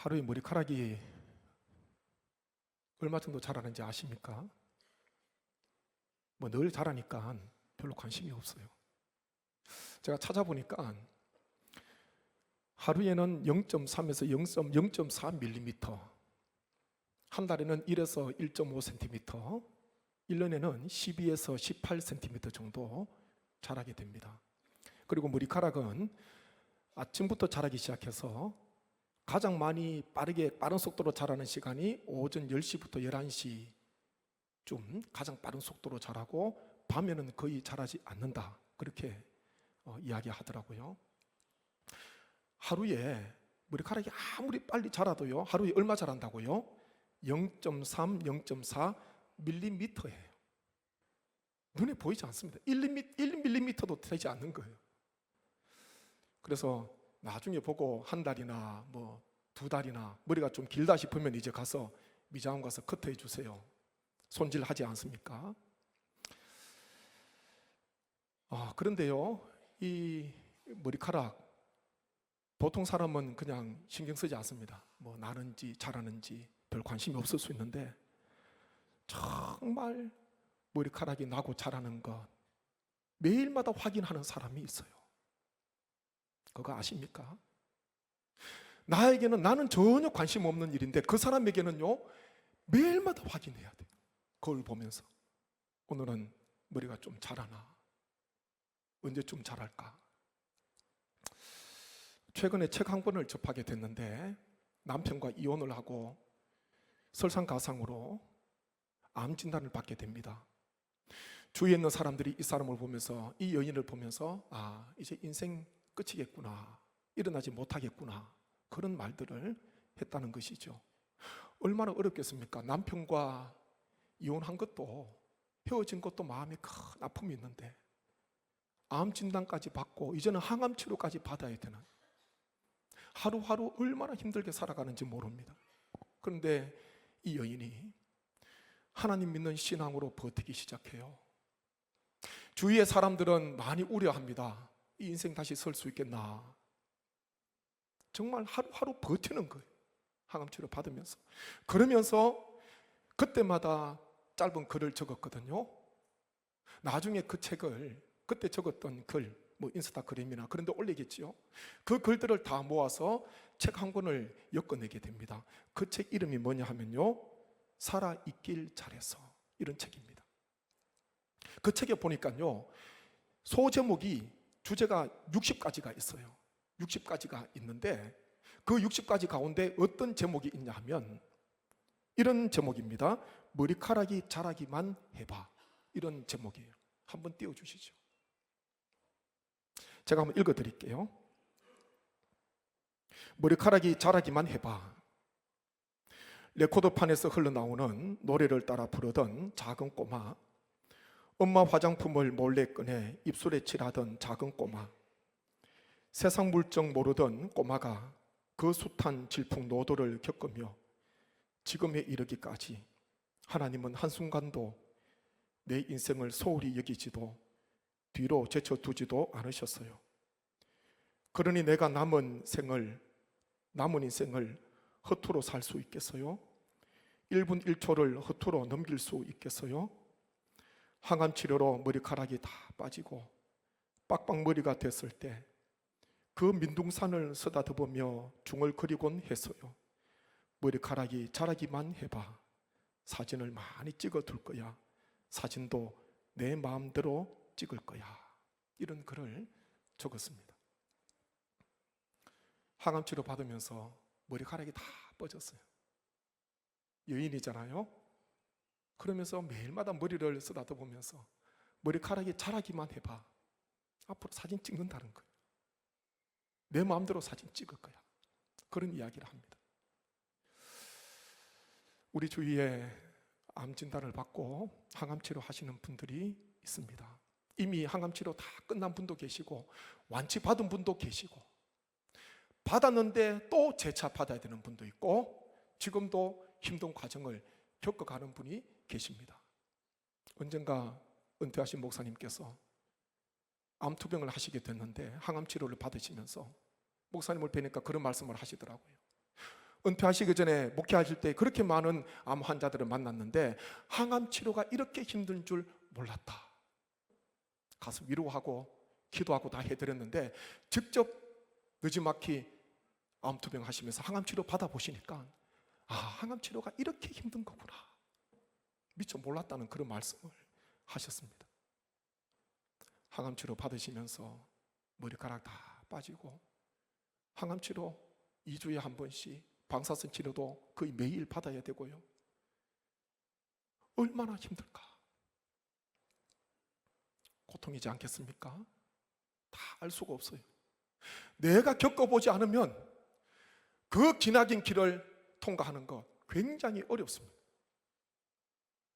하루에 머리카락이 얼마 정도 자라는지 아십니까? 뭐 늘 자라니까 별로 관심이 없어요. 제가 찾아보니까 하루에는 0.3에서 0.4mm, 한 달에는 1에서 1.5cm, 1년에는 12에서 18cm 정도 자라게 됩니다. 그리고 머리카락은 아침부터 자라기 시작해서 가장 많이 빠른 속도로 자라는 시간이 오전 10시부터 11시쯤 가장 빠른 속도로 자라고 밤에는 거의 자라지 않는다, 그렇게 이야기하더라고요. 하루에 머리카락이 아무리 빨리 자라도요, 하루에 얼마 자란다고요? 0.3, 0.4mm예요. 눈에 보이지 않습니다. 1mm도 되지 않는 거예요. 그래서 나중에 보고 한 달이나 뭐 두 달이나 머리가 좀 길다 싶으면 이제 가서 미장원 가서 커트해 주세요. 손질하지 않습니까? 그런데요, 이 머리카락 보통 사람은 그냥 신경 쓰지 않습니다. 뭐 나는지 자라는지 별 관심이 없을 수 있는데 정말 머리카락이 나고 자라는 것 매일마다 확인하는 사람이 있어요. 그거 아십니까? 나에게는, 나는 전혀 관심 없는 일인데 그 사람에게는요 매일마다 확인해야 돼요. 거울 보면서 오늘은 머리가 좀 자라나, 언제쯤 자랄까. 최근에 책 한 권을 접하게 됐는데 남편과 이혼을 하고 설상가상으로 암 진단을 받게 됩니다. 주위에 있는 사람들이 이 사람을 보면서, 이 여인을 보면서 이제 인생 끝이겠구나, 일어나지 못하겠구나, 그런 말들을 했다는 것이죠. 얼마나 어렵겠습니까? 남편과 이혼한 것도, 헤어진 것도 마음에 큰 아픔이 있는데 암 진단까지 받고 이제는 항암 치료까지 받아야 되는, 하루하루 얼마나 힘들게 살아가는지 모릅니다. 그런데 이 여인이 하나님 믿는 신앙으로 버티기 시작해요. 주위의 사람들은 많이 우려합니다. 이 인생 다시 설 수 있겠나. 정말 하루하루 버티는 거예요. 항암치료 받으면서. 그러면서 그때마다 짧은 글을 적었거든요. 나중에 그 책을, 그때 적었던 글, 뭐 인스타그램이나 그런 데 올리겠지요. 그 글들을 다 모아서 책 한 권을 엮어내게 됩니다. 그 책 이름이 뭐냐 하면요, 살아있길 잘해서, 이런 책입니다. 그 책에 보니까요, 소제목이, 주제가 60가지가 있어요. 60가지가 있는데 그 60가지 가운데 어떤 제목이 있냐 하면 이런 제목입니다. 머리카락이 자라기만 해봐, 이런 제목이에요. 한번 띄워주시죠. 제가 한번 읽어드릴게요. 머리카락이 자라기만 해봐. 레코드판에서 흘러나오는 노래를 따라 부르던 작은 꼬마, 엄마 화장품을 몰래 꺼내 입술에 칠하던 작은 꼬마, 세상 물정 모르던 꼬마가 그 숱한 질풍노도를 겪으며 지금에 이르기까지 하나님은 한순간도 내 인생을 소홀히 여기지도 뒤로 제쳐두지도 않으셨어요. 그러니 내가 남은 인생을 허투루 살 수 있겠어요? 1분 1초를 허투루 넘길 수 있겠어요? 항암치료로 머리카락이 다 빠지고 빡빡머리가 됐을 때 그 민둥산을 쓰다듬으며 중얼거리곤 했어요. 머리카락이 자라기만 해봐. 사진을 많이 찍어둘 거야. 사진도 내 마음대로 찍을 거야. 이런 글을 적었습니다. 항암치료 받으면서 머리카락이 다 빠졌어요. 여인이잖아요. 그러면서 매일마다 머리를 쓰다듬으면서 머리카락이 자라기만 해봐. 앞으로 사진 찍는다는 거예요. 내 마음대로 사진 찍을 거야. 그런 이야기를 합니다. 우리 주위에 암 진단을 받고 항암치료 하시는 분들이 있습니다. 이미 항암치료 다 끝난 분도 계시고 완치 받은 분도 계시고, 받았는데 또 재차 받아야 되는 분도 있고, 지금도 힘든 과정을 겪어가는 분이 계십니다. 언젠가 은퇴하신 목사님께서 암투병을 하시게 됐는데 항암치료를 받으시면서 목사님을 뵈니까 그런 말씀을 하시더라고요. 은퇴하시기 전에 목회하실 때 그렇게 많은 암 환자들을 만났는데 항암 치료가 이렇게 힘든 줄 몰랐다. 가서 위로하고 기도하고 다 해드렸는데 직접 느지막이 암투병 하시면서 항암 치료 받아보시니까 항암 치료가 이렇게 힘든 거구나. 미처 몰랐다는 그런 말씀을 하셨습니다. 항암 치료 받으시면서 머리카락 다 빠지고 항암 치료 2주에 한 번씩 방사선 치료도 거의 매일 받아야 되고요. 얼마나 힘들까? 고통이지 않겠습니까? 다 알 수가 없어요. 내가 겪어보지 않으면 그 기나긴 길을 통과하는 것 굉장히 어렵습니다.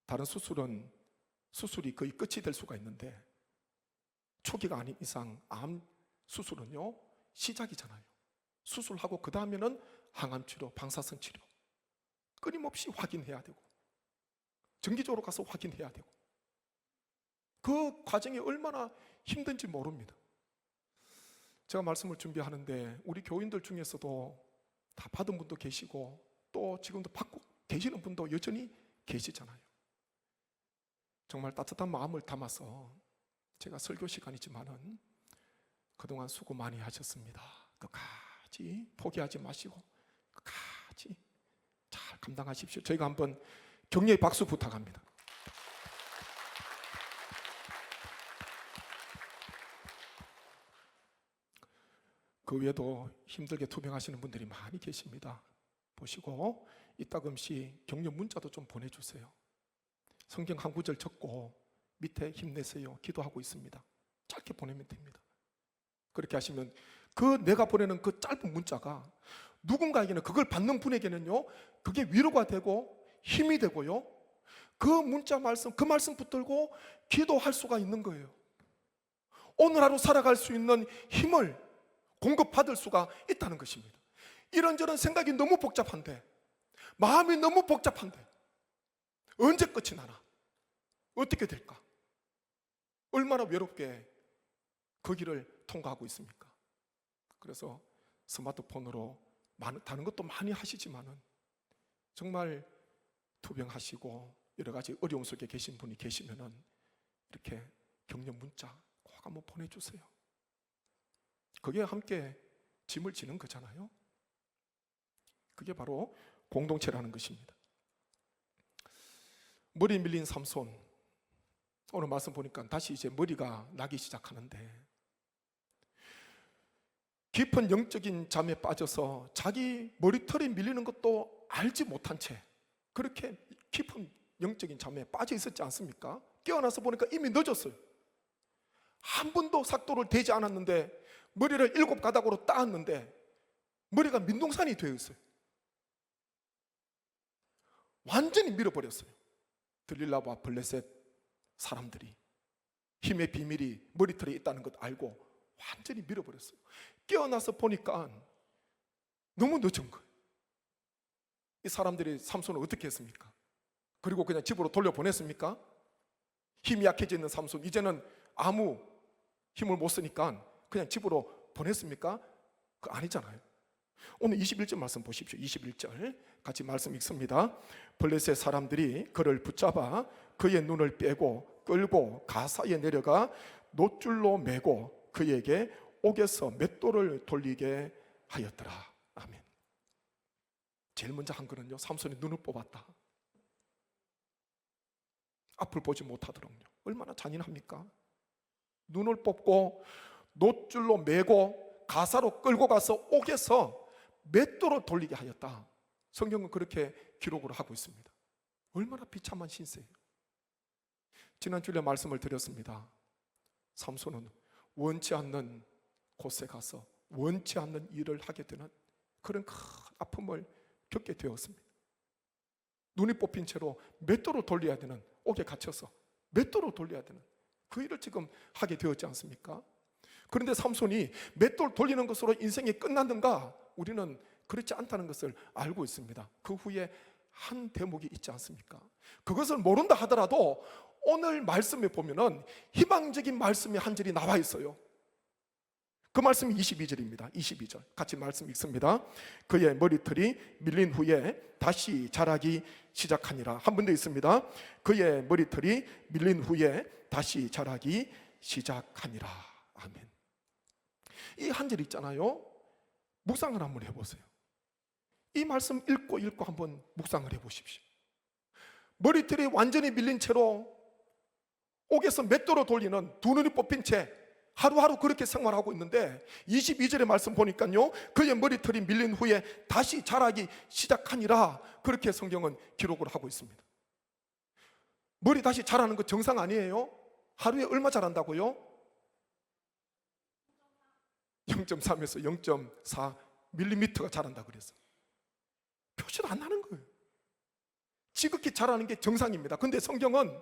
다른 수술이 거의 끝이 될 수가 있는데 초기가 아닌 이상 암 수술은요 시작이잖아요. 수술하고 그 다음에는 항암 치료, 방사선 치료 끊임없이 확인해야 되고 정기적으로 가서 확인해야 되고 그 과정이 얼마나 힘든지 모릅니다. 제가 말씀을 준비하는데 우리 교인들 중에서도 다 받은 분도 계시고 또 지금도 받고 계시는 분도 여전히 계시잖아요. 정말 따뜻한 마음을 담아서 제가 설교 시간이지만은 그동안 수고 많이 하셨습니다. 끝까지 포기하지 마시고 끝까지 잘 감당하십시오. 저희가 한번 격려의 박수 부탁합니다. 그 외에도 힘들게 투병하시는 분들이 많이 계십니다. 보시고 이따금씩 격려 문자도 좀 보내주세요. 성경 한 구절 적고 밑에 힘내세요 기도하고 있습니다. 짧게 보내면 됩니다. 그렇게 하시면 그 내가 보내는 그 짧은 문자가 누군가에게는 그걸 받는 분에게는요 그게 위로가 되고 힘이 되고요 그 문자 말씀 그 말씀 붙들고 기도할 수가 있는 거예요. 오늘 하루 살아갈 수 있는 힘을 공급받을 수가 있다는 것입니다. 이런저런 생각이 너무 복잡한데 마음이 너무 복잡한데 언제 끝이 나나? 어떻게 될까? 얼마나 외롭게 그 길을 통과하고 있습니까? 그래서 스마트폰으로 다른 것도 많이 하시지만은 정말 투병하시고 여러 가지 어려움 속에 계신 분이 계시면은 이렇게 격려 문자 꼭 한번 보내주세요. 그게 함께 짐을 지는 거잖아요. 그게 바로 공동체라는 것입니다. 머리 밀린 삼손, 오늘 말씀 보니까 다시 이제 머리가 나기 시작하는데 깊은 영적인 잠에 빠져서 자기 머리털이 밀리는 것도 알지 못한 채 그렇게 깊은 영적인 잠에 빠져 있었지 않습니까? 깨어나서 보니까 이미 늦었어요. 한 번도 삭도를 대지 않았는데 머리를 7가닥으로 따았는데 머리가 민둥산이 되어 있어요. 완전히 밀어버렸어요. 들릴라와 블레셋 사람들이 힘의 비밀이 머리털에 있다는 것 알고 완전히 밀어버렸어요. 깨어나서 보니까 너무 늦은 거예요. 이 사람들이 삼손을 어떻게 했습니까? 그리고 그냥 집으로 돌려보냈습니까? 힘이 약해져 있는 삼손 이제는 아무 힘을 못 쓰니까 그냥 집으로 보냈습니까? 그거 아니잖아요. 오늘 21절 말씀 보십시오. 21절 같이 말씀 읽습니다. 블레셋 사람들이 그를 붙잡아 그의 눈을 빼고 끌고 가사에 내려가 놋줄로 매고 그에게 옥에서 맷돌을 돌리게 하였더라. 아멘. 제일 먼저 한 거는요 삼손이 눈을 뽑았다. 앞을 보지 못하도록요. 얼마나 잔인합니까? 눈을 뽑고 놋줄로 매고 가사로 끌고 가서 옥에서 맷돌을 돌리게 하였다. 성경은 그렇게 기록을 하고 있습니다. 얼마나 비참한 신세예요. 지난 주일에 말씀을 드렸습니다. 삼손은 원치 않는 곳에 가서 원치 않는 일을 하게 되는 그런 큰 아픔을 겪게 되었습니다. 눈이 뽑힌 채로 맷돌을 돌려야 되는 옥에 갇혀서 맷돌을 돌려야 되는 그 일을 지금 하게 되었지 않습니까? 그런데 삼손이 맷돌 돌리는 것으로 인생이 끝났는가? 우리는 그렇지 않다는 것을 알고 있습니다. 그 후에 한 대목이 있지 않습니까? 그것을 모른다 하더라도 오늘 말씀에 보면은 희망적인 말씀이 한 절이 나와 있어요. 그 말씀이 22절입니다. 22절 같이 말씀 읽습니다. 그의 머리털이 밀린 후에 다시 자라기 시작하니라. 한 번 더 있습니다. 그의 머리털이 밀린 후에 다시 자라기 시작하니라. 아멘. 이 한 절 있잖아요. 묵상을 한번 해보세요. 이 말씀 읽고 한번 묵상을 해보십시오. 머리털이 완전히 밀린 채로 옥에서 맷돌로 돌리는 두 눈이 뽑힌 채 하루하루 그렇게 생활하고 있는데 22절의 말씀 보니까요, 그의 머리털이 밀린 후에 다시 자라기 시작하니라, 그렇게 성경은 기록을 하고 있습니다. 머리 다시 자라는 거 정상 아니에요? 하루에 얼마 자란다고요? 0.3에서 0.4 밀리미터가 자란다 그랬어요. 표시도 안 나는 거예요. 지극히 자라는 게 정상입니다. 근데 성경은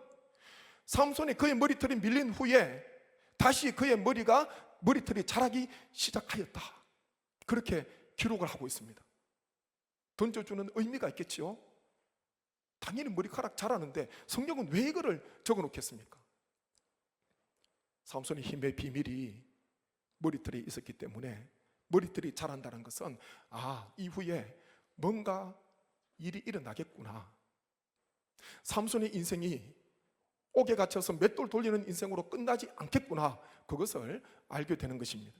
삼손이 그의 머리털이 밀린 후에 다시 그의 머리털이 자라기 시작하였다, 그렇게 기록을 하고 있습니다. 던져주는 의미가 있겠지요. 당연히 머리카락 자라는데 성경은 왜 이거를 적어놓겠습니까? 삼손의 힘의 비밀이 머리털이 있었기 때문에, 머리털이 자란다는 것은 이후에 뭔가 일이 일어나겠구나, 삼손의 인생이 옥에 갇혀서 맷돌 돌리는 인생으로 끝나지 않겠구나, 그것을 알게 되는 것입니다.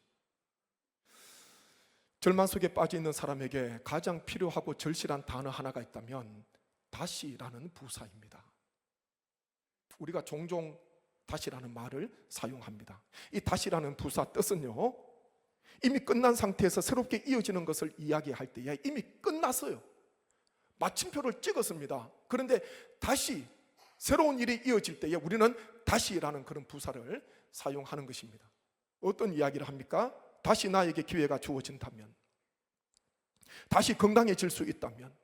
절망 속에 빠져 있는 사람에게 가장 필요하고 절실한 단어 하나가 있다면 다시라는 부사입니다. 우리가 종종 다시라는 말을 사용합니다. 이 다시라는 부사 뜻은요, 이미 끝난 상태에서 새롭게 이어지는 것을 이야기할 때에 이미 끝났어요. 마침표를 찍었습니다. 그런데 다시 새로운 일이 이어질 때에 우리는 다시라는 그런 부사를 사용하는 것입니다. 어떤 이야기를 합니까? 다시 나에게 기회가 주어진다면, 다시 건강해질 수 있다면,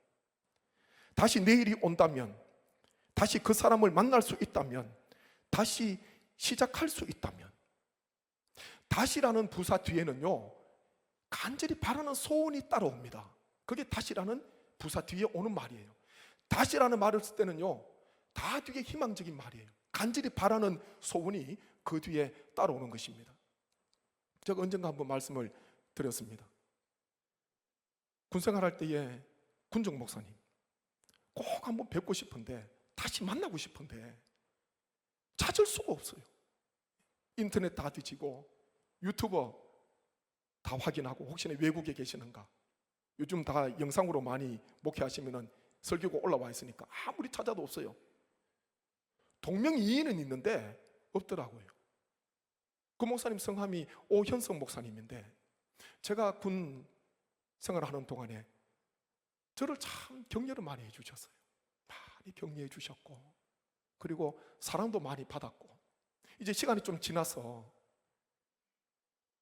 다시 내일이 온다면, 다시 그 사람을 만날 수 있다면, 다시 시작할 수 있다면, 다시라는 부사 뒤에는요, 간절히 바라는 소원이 따라옵니다. 그게 다시라는 부사 뒤에 오는 말이에요. 다시라는 말을 쓸 때는요, 다 되게 희망적인 말이에요. 간절히 바라는 소원이 그 뒤에 따라오는 것입니다. 제가 언젠가 한번 말씀을 드렸습니다. 군생활할 때에 군정 목사님 꼭 한번 뵙고 싶은데, 다시 만나고 싶은데 찾을 수가 없어요. 인터넷 다 뒤지고 유튜버 다 확인하고 혹시나 외국에 계시는가, 요즘 다 영상으로 많이 목회하시면 설교가 올라와 있으니까 아무리 찾아도 없어요. 동명이인은 있는데 없더라고요. 그 목사님 성함이 오현석 목사님인데, 제가 군 생활하는 동안에 저를 참 격려를 많이 해주셨어요. 많이 격려해 주셨고, 그리고 사랑도 많이 받았고, 이제 시간이 좀 지나서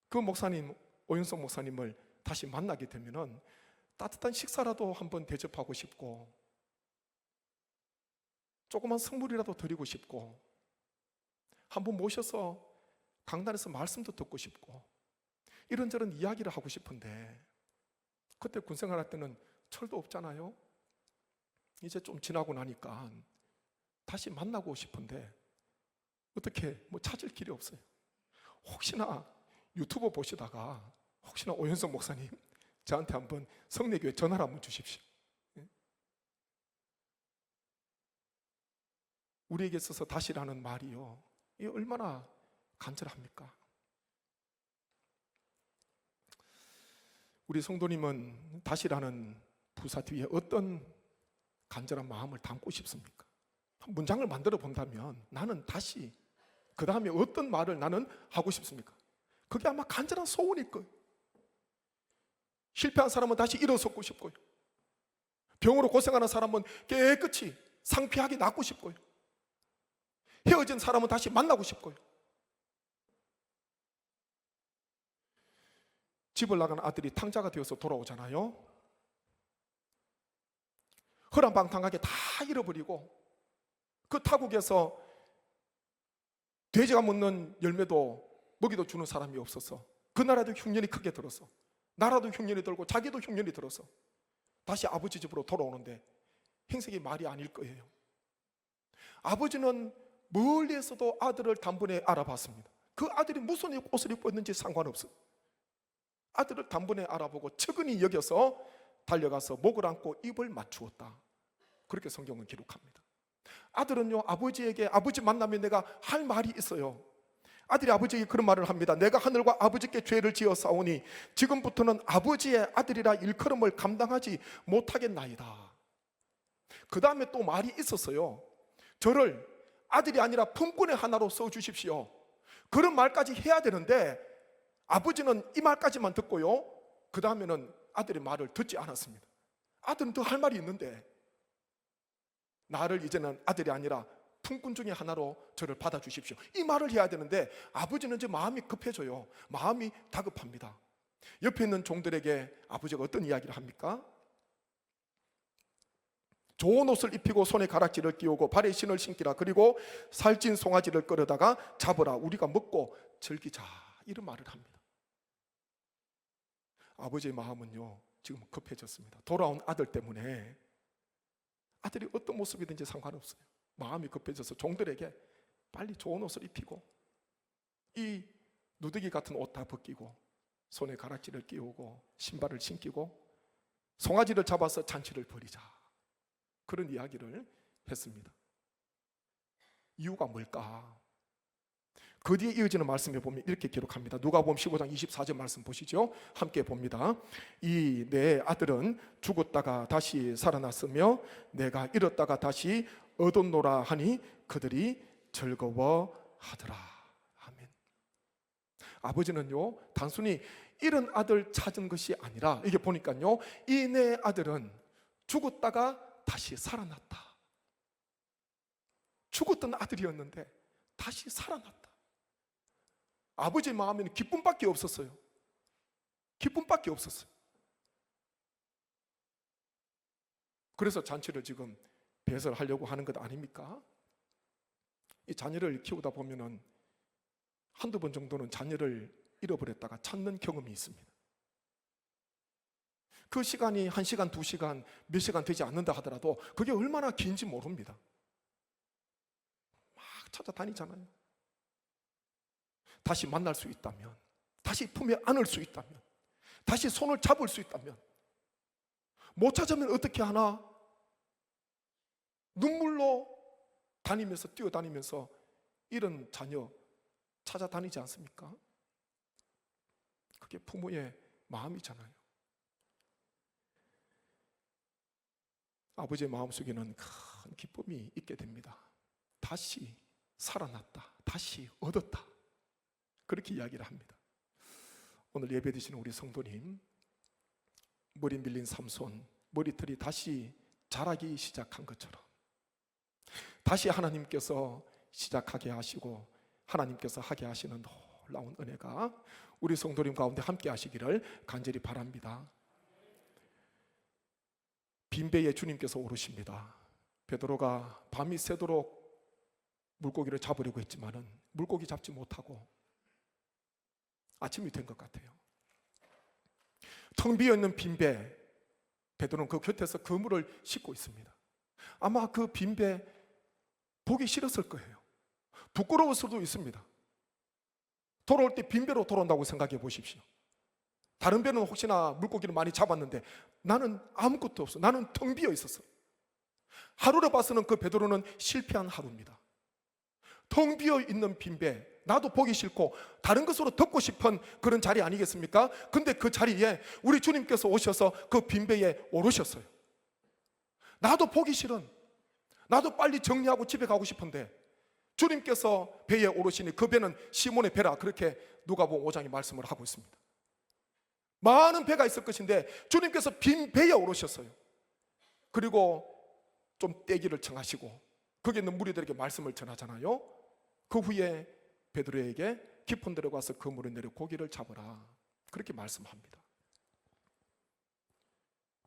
그 목사님, 오현석 목사님을 다시 만나게 되면은 따뜻한 식사라도 한번 대접하고 싶고, 조그만 선물이라도 드리고 싶고, 한번 모셔서 강단에서 말씀도 듣고 싶고, 이런저런 이야기를 하고 싶은데, 그때 군생활할 때는 철도 없잖아요. 이제 좀 지나고 나니까 다시 만나고 싶은데 어떻게 찾을 길이 없어요. 혹시나 유튜브 보시다가 혹시나 오현석 목사님 저한테 한번 성내교회 전화를 한번 주십시오. 우리에게 있어서 다시라는 말이요, 이게 얼마나 간절합니까? 우리 성도님은 다시라는 부사 뒤에 어떤 간절한 마음을 담고 싶습니까? 문장을 만들어 본다면 나는 다시, 그 다음에 어떤 말을 나는 하고 싶습니까? 그게 아마 간절한 소원일 거예요. 실패한 사람은 다시 일어서고 싶고요, 병으로 고생하는 사람은 깨끗이 상피하게 낫고 싶고요, 헤어진 사람은 다시 만나고 싶고요. 집을 나간 아들이 탕자가 되어서 돌아오잖아요. 허랑방탕하게 다 잃어버리고, 그 타국에서 돼지가 먹는 열매도 먹이도 주는 사람이 없어서 그 나라도 흉년이 크게 들어서, 나라도 흉년이 들고 자기도 흉년이 들어서 다시 아버지 집으로 돌아오는데 행색이 말이 아닐 거예요. 아버지는 멀리에서도 아들을 단번에 알아봤습니다. 그 아들이 무슨 옷을 입고 있는지 상관없어요. 아들을 단번에 알아보고 측은히 여겨서 달려가서 목을 안고 입을 맞추었다. 그렇게 성경은 기록합니다. 아들은요, 아버지에게, 아버지 만나면 내가 할 말이 있어요. 아들이 아버지에게 그런 말을 합니다. 내가 하늘과 아버지께 죄를 지어 싸우니 지금부터는 아버지의 아들이라 일컬음을 감당하지 못하겠나이다. 그 다음에 또 말이 있었어요. 저를 아들이 아니라 품꾼의 하나로 써주십시오. 그런 말까지 해야 되는데 아버지는 이 말까지만 듣고요, 그 다음에는 아들의 말을 듣지 않았습니다. 아들은 더 할 말이 있는데, 나를 이제는 아들이 아니라 품꾼 중에 하나로 저를 받아주십시오, 이 말을 해야 되는데 아버지는 이제 마음이 급해져요. 마음이 다급합니다. 옆에 있는 종들에게 아버지가 어떤 이야기를 합니까? 좋은 옷을 입히고 손에 가락지를 끼우고 발에 신을 신기라. 그리고 살찐 송아지를 끌어다가 잡으라. 우리가 먹고 즐기자. 이런 말을 합니다. 아버지의 마음은요, 지금 급해졌습니다. 돌아온 아들 때문에. 아들이 어떤 모습이든지 상관없어요. 마음이 급해져서 종들에게 빨리 좋은 옷을 입히고 이 누더기 같은 옷 다 벗기고 손에 가락지를 끼우고 신발을 신기고 송아지를 잡아서 잔치를 벌이자. 그런 이야기를 했습니다. 이유가 뭘까? 그 뒤에 이어지는 말씀에 보면 이렇게 기록합니다. 누가복음 15장 24절 말씀 보시죠. 함께 봅니다. 이 내 아들은 죽었다가 다시 살아났으며 내가 잃었다가 다시 얻었노라 하니 그들이 즐거워하더라. 아멘. 아버지는요, 단순히 잃은 아들 찾은 것이 아니라, 이게 보니까요, 이 내 아들은 죽었다가 다시 살아났다. 죽었던 아들이었는데 다시 살아났다. 아버지의 마음에는 기쁨밖에 없었어요. 기쁨밖에 없었어요. 그래서 잔치를 지금 배설하려고 하는 것 아닙니까? 이 자녀를 키우다 보면은 한두 번 정도는 자녀를 잃어버렸다가 찾는 경험이 있습니다. 그 시간이 1시간, 2시간, 몇 시간 되지 않는다 하더라도 그게 얼마나 긴지 모릅니다. 막 찾아다니잖아요. 다시 만날 수 있다면, 다시 품에 안을 수 있다면, 다시 손을 잡을 수 있다면, 못 찾으면 어떻게 하나? 눈물로 다니면서, 뛰어다니면서 이런 자녀 찾아다니지 않습니까? 그게 부모의 마음이잖아요. 아버지의 마음속에는 큰 기쁨이 있게 됩니다. 다시 살아났다, 다시 얻었다, 그렇게 이야기를 합니다. 오늘 예배 드시는 우리 성도님, 머리 밀린 삼손, 머리털이 다시 자라기 시작한 것처럼 다시 하나님께서 시작하게 하시고 하나님께서 하게 하시는 놀라운 은혜가 우리 성도님 가운데 함께 하시기를 간절히 바랍니다. 빈배에 주님께서 오르십니다. 베드로가 밤이 새도록 물고기를 잡으려고 했지만은 물고기 잡지 못하고 아침이 된 것 같아요. 텅 비어있는 빈배, 베드로는 그 곁에서 그물을 싣고 있습니다. 아마 그 빈배 보기 싫었을 거예요. 부끄러울 수도 있습니다. 돌아올 때 빈배로 돌아온다고 생각해 보십시오. 다른 배는 혹시나 물고기를 많이 잡았는데 나는 아무것도 없어. 나는 텅 비어 있었어. 하루로 봐서는 그 베드로는 실패한 하루입니다. 텅 비어 있는 빈배, 나도 보기 싫고 다른 것으로 덮고 싶은 그런 자리 아니겠습니까? 근데 그 자리에 우리 주님께서 오셔서 그 빈배에 오르셨어요. 나도 보기 싫은, 나도 빨리 정리하고 집에 가고 싶은데 주님께서 배에 오르시니 그 배는 시몬의 배라, 그렇게 누가복음 5장이 말씀을 하고 있습니다. 많은 배가 있을 것인데 주님께서 빈 배에 오르셨어요. 그리고 좀 떼기를 청하시고 거기 있는 무리들에게 말씀을 전하잖아요. 그 후에 베드로에게 깊은 데로 가서 그물을 내려 고기를 잡으라, 그렇게 말씀합니다.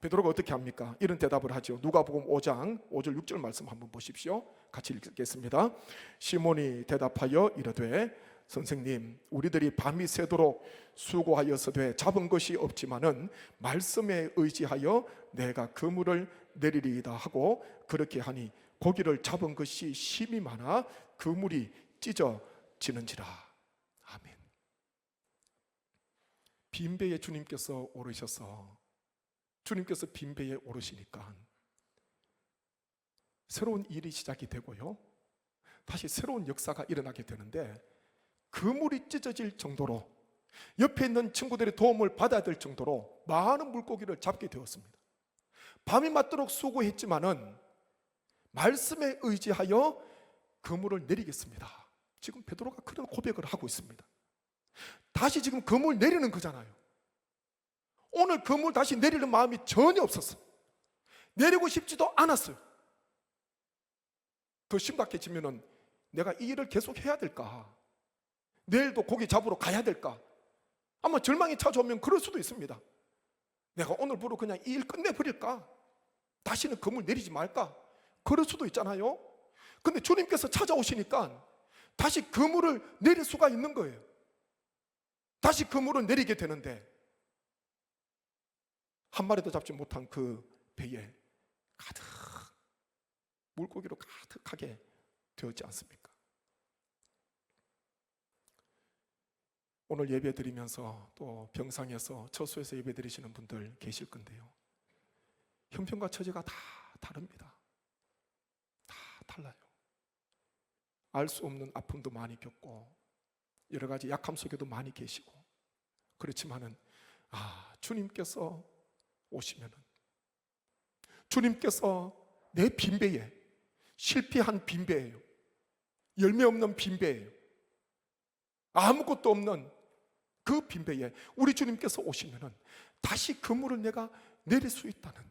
베드로가 어떻게 합니까? 이런 대답을 하죠. 누가복음 5장 5절 6절 말씀 한번 보십시오. 같이 읽겠습니다. 시몬이 대답하여 이르되 선생님, 우리들이 밤이 새도록 수고하여서되 잡은 것이 없지만은 말씀에 의지하여 내가 그물을 내리리이다 하고 그렇게 하니 고기를 잡은 것이 심이 많아 그물이 찢어지는지라. 아멘. 빈배에 주님께서 오르셔서 주님께서 빈배에 오르시니까 새로운 일이 시작이 되고요, 다시 새로운 역사가 일어나게 되는데, 그물이 찢어질 정도로 옆에 있는 친구들의 도움을 받아야 될 정도로 많은 물고기를 잡게 되었습니다. 밤이 맞도록 수고했지만은 말씀에 의지하여 그물을 내리겠습니다. 지금 베드로가 그런 고백을 하고 있습니다. 다시 지금 그물 내리는 거잖아요. 오늘 그물 다시 내리는 마음이 전혀 없었어요. 내리고 싶지도 않았어요. 더 심각해지면은 내가 이 일을 계속 해야 될까? 내일도 고기 잡으러 가야 될까? 아마 절망이 찾아오면 그럴 수도 있습니다. 내가 오늘부로 그냥 이 일 끝내버릴까? 다시는 그물 내리지 말까? 그럴 수도 있잖아요. 근데 주님께서 찾아오시니까 다시 그물을 내릴 수가 있는 거예요. 다시 그물을 내리게 되는데, 한 마리도 잡지 못한 그 배에 가득 물고기로 가득하게 되었지 않습니까? 오늘 예배 드리면서 또 병상에서 처소에서 예배 드리시는 분들 계실 건데요, 형편과 처지가 다 다릅니다. 다 달라요. 알 수 없는 아픔도 많이 겪고 여러 가지 약함 속에도 많이 계시고, 그렇지만은 주님께서 오시면은, 주님께서 내 빈배에, 실패한 빈배예요, 열매 없는 빈배예요, 아무것도 없는 그 빈배에 우리 주님께서 오시면은 다시 그물을 내가 내릴 수 있다는,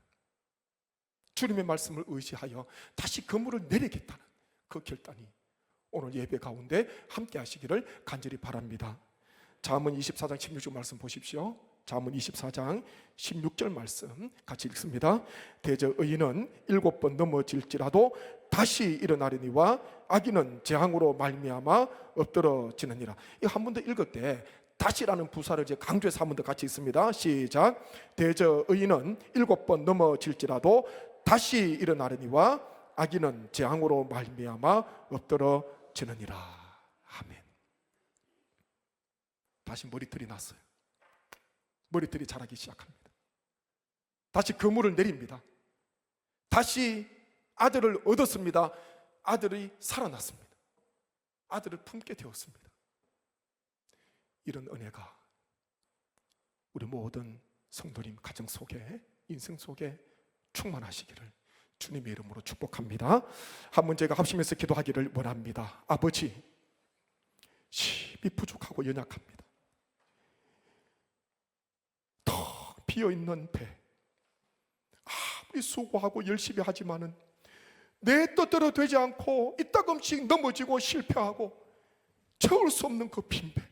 주님의 말씀을 의지하여 다시 그물을 내리겠다는 그 결단이 오늘 예배 가운데 함께 하시기를 간절히 바랍니다. 잠언 24장 16절 말씀 보십시오. 잠언 24장 16절 말씀 같이 읽습니다. 대저 의인은 7번 넘어질지라도 다시 일어나려니와 악인은 재앙으로 말미암아 엎드러지느니라. 이거 한 번 더 읽을 때 다시라는 부사를 이제 강조해서 한 번 더 같이 읽습니다. 시작. 대저 의인은 7번 넘어질지라도 다시 일어나려니와 악인은 재앙으로 말미암아 엎드러지느니라. 아멘. 다시 머리털이 났어요. 머리털이 자라기 시작합니다. 다시 그물을 내립니다. 다시 아들을 얻었습니다. 아들이 살아났습니다. 아들을 품게 되었습니다. 이런 은혜가 우리 모든 성도님 가정 속에, 인생 속에 충만하시기를 주님의 이름으로 축복합니다. 한번 제가 합심해서 기도하기를 원합니다. 아버지, 심히 부족하고 연약합니다. 텅 비어있는 배, 아무리 수고하고 열심히 하지만은 내 뜻대로 되지 않고 이따금씩 넘어지고 실패하고 채울 수 없는 그 빈배,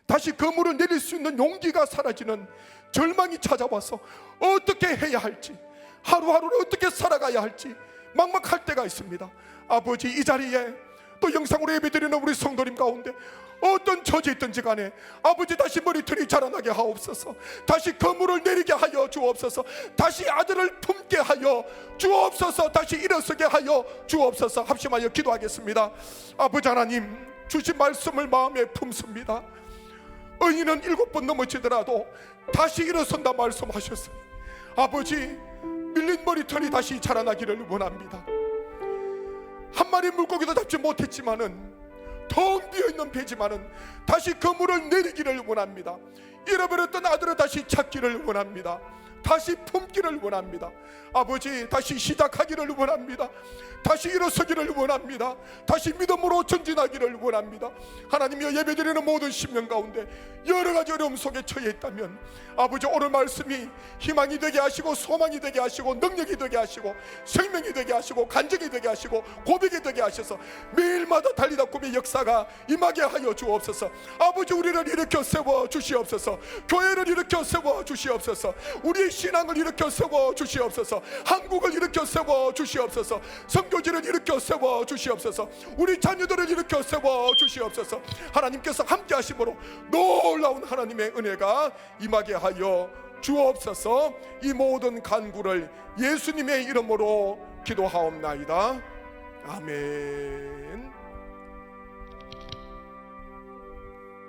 다시 그물을 내릴 수 있는 용기가 사라지는 절망이 찾아와서 어떻게 해야 할지, 하루하루를 어떻게 살아가야 할지 막막할 때가 있습니다. 아버지, 이 자리에 또 영상으로 예배드리는 우리 성도님 가운데 어떤 처지에 있든지 간에 아버지, 다시 머리털이 자라나게 하옵소서. 다시 그물을 내리게 하여 주옵소서. 다시 아들을 품게 하여 주옵소서. 다시 일어서게 하여 주옵소서. 합심하여 기도하겠습니다. 아버지 하나님, 주신 말씀을 마음에 품습니다. 의인은 7번 넘어지더라도 다시 일어선다 말씀하셨어요. 아버지, 밀린 머리털이 다시 자라나기를 원합니다. 한 마리 물고기도 잡지 못했지만은, 텅 비어있는 배지만은 다시 그물을 내리기를 원합니다. 잃어버렸던 아들을 다시 찾기를 원합니다. 다시 품기를 원합니다. 아버지, 다시 시작하기를 원합니다. 다시 일어서기를 원합니다. 다시 믿음으로 전진하기를 원합니다. 하나님이여, 예배드리는 모든 심령 가운데 여러 가지 어려움 속에 처해 있다면 아버지, 오늘 말씀이 희망이 되게 하시고 소망이 되게 하시고 능력이 되게 하시고 생명이 되게 하시고 간증이 되게 하시고 고백이 되게 하셔서 매일마다 달리다 꿈의 역사가 임하게 하여 주옵소서. 아버지, 우리를 일으켜 세워 주시옵소서. 교회를 일으켜 세워 주시옵소서. 우리의 신앙을 일으켜 세워 주시옵소서. 한국을 일으켜 세워 주시옵소서. 선교지를 일으켜 세워 주시옵소서. 우리 자녀들을 일으켜 세워 주시옵소서. 하나님께서 함께 하심으로 놀라운 하나님의 은혜가 임하게 하여 주옵소서. 이 모든 간구를 예수님의 이름으로 기도하옵나이다. 아멘.